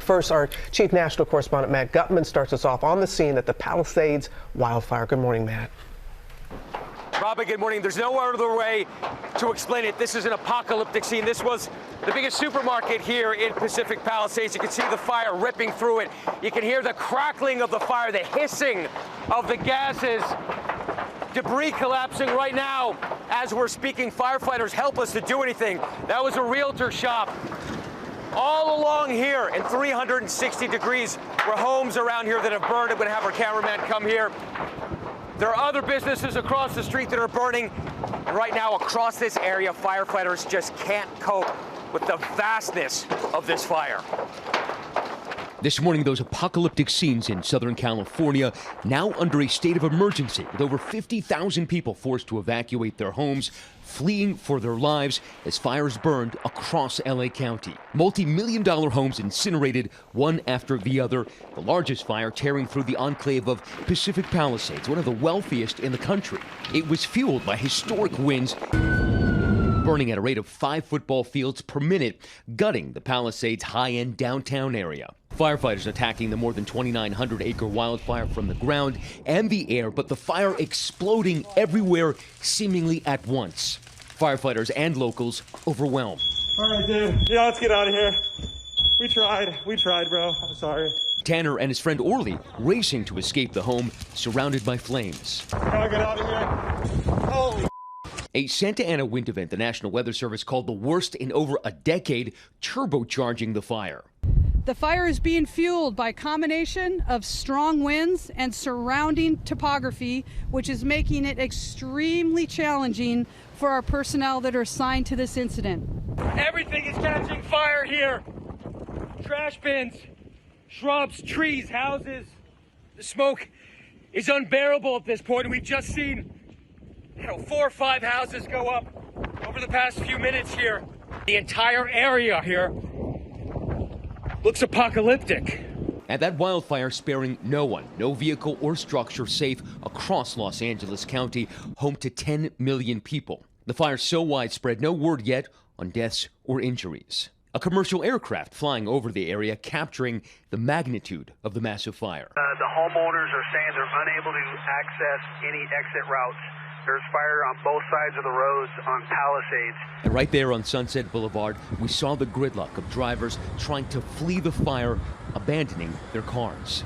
First, our chief national correspondent, Matt Gutman, starts us off on the scene at the Palisades wildfire. Good morning, Matt. Robin, good morning. There's no other way to explain it. This is an apocalyptic scene. This was the biggest supermarket here in Pacific Palisades. You can see the fire ripping through it. You can hear the crackling of the fire, the hissing of the gases, debris collapsing right now as we're speaking. Firefighters helpless to do anything. That was a realtor shop. All along here in 360 degrees were homes around here that have burned. I'm going to have our cameraman come here. There are other businesses across the street that are burning. And right now, across this area, firefighters just can't cope with the vastness of this fire. This morning, those apocalyptic scenes in Southern California now under a state of emergency, with over 50,000 people forced to evacuate their homes, fleeing for their lives as fires burned across LA County. Multi-million-dollar homes incinerated one after the other, the largest fire tearing through the enclave of Pacific Palisades, one of the wealthiest in the country. It was fueled by historic winds, burning at a rate of 5 football fields per minute, gutting the Palisades' high-end downtown area. Firefighters attacking the more than 2,900-acre wildfire from the ground and the air, but the fire exploding everywhere, seemingly at once. Firefighters and locals overwhelmed. All right, dude. Yeah, let's get out of here. We tried, bro. I'm sorry. Tanner and his friend Orly racing to escape the home, surrounded by flames. Gotta get out of here. Holy. A Santa Ana wind event the National Weather Service called the worst in over a decade, turbocharging the fire. The fire is being fueled by a combination of strong winds and surrounding topography, which is making it extremely challenging for our personnel that are assigned to this incident. Everything is catching fire here. Trash bins, shrubs, trees, houses. The smoke is unbearable at this point. We've just seen 4 or 5 houses go up over the past few minutes here. The entire area here looks apocalyptic. And that wildfire sparing no one, no vehicle or structure safe across Los Angeles County, home to 10 million people. The fire so widespread, no word yet on deaths or injuries. A commercial aircraft flying over the area capturing the magnitude of the massive fire. The homeowners are saying they're unable to access any exit routes. There's fire on both sides of the roads on Palisades. And right there on Sunset Boulevard, we saw the gridlock of drivers trying to flee the fire, abandoning their cars.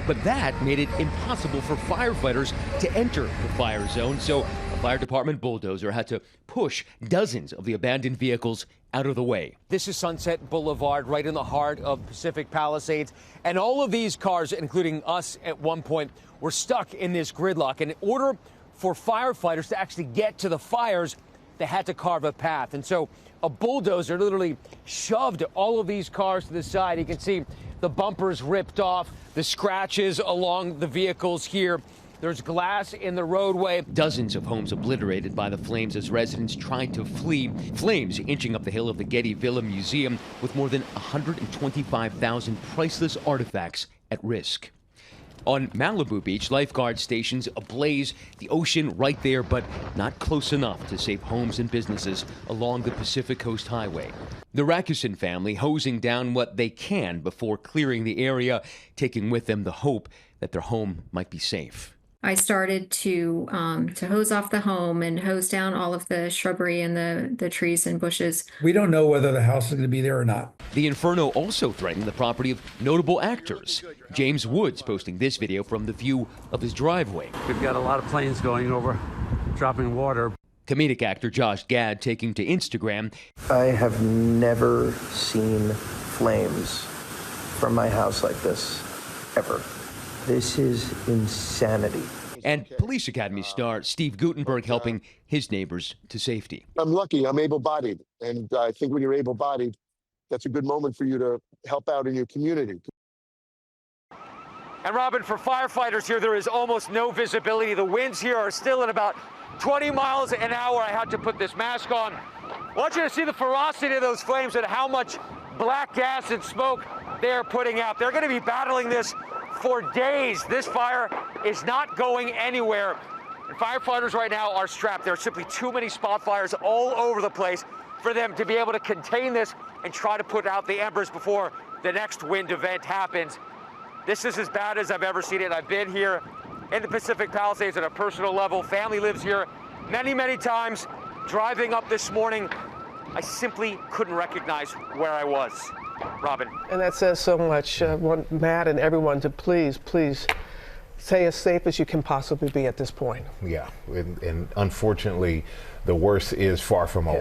But that made it impossible for firefighters to enter the fire zone, so a fire department bulldozer had to push dozens of the abandoned vehicles out of the way. This is Sunset Boulevard, right in the heart of Pacific Palisades. And all of these cars, including us at one point, were stuck in this gridlock. And in order for firefighters to actually get to the fires, they had to carve a path. And so a bulldozer literally shoved all of these cars to the side. You can see the bumpers ripped off, the scratches along the vehicles here. There's glass in the roadway. Dozens of homes obliterated by the flames as residents tried to flee. Flames inching up the hill of the Getty Villa Museum with more than 125,000 priceless artifacts at risk. On Malibu Beach, lifeguard stations ablaze, the ocean right there, but not close enough to save homes and businesses along the Pacific Coast Highway. The Rakusin family hosing down what they can before clearing the area, taking with them the hope that their home might be safe. I started to hose off the home and hose down all of the shrubbery and the trees and bushes. We don't know whether the house is going to be there or not. The inferno also threatened the property of notable actors. James Woods posting this video from the view of his driveway. We've got a lot of planes going over, dropping water. Comedic actor Josh Gad taking to Instagram. I have never seen flames from my house like this, ever. This is insanity. And Police Academy star Steve Guttenberg helping his neighbors to safety. I'm lucky. I'm able-bodied. And I think when you're able-bodied, that's a good moment for you to help out in your community. And Robin, for firefighters here, there is almost no visibility. The winds here are still at about 20 miles an hour. I had to put this mask on. I want you to see the ferocity of those flames and how much black gas and smoke they're putting out. They're going to be battling this for days. This fire is not going anywhere. And firefighters right now are strapped. There are simply too many spot fires all over the place for them to be able to contain this and try to put out the embers before the next wind event happens. This is as bad as I've ever seen it. I've been here in the Pacific Palisades at a personal level. Family lives here many, many times. Driving up this morning, I simply couldn't recognize where I was. Robin. And that says so much. I want Matt and everyone to please stay as safe as you can possibly be at this point. Yeah, and unfortunately, the worst is far from over.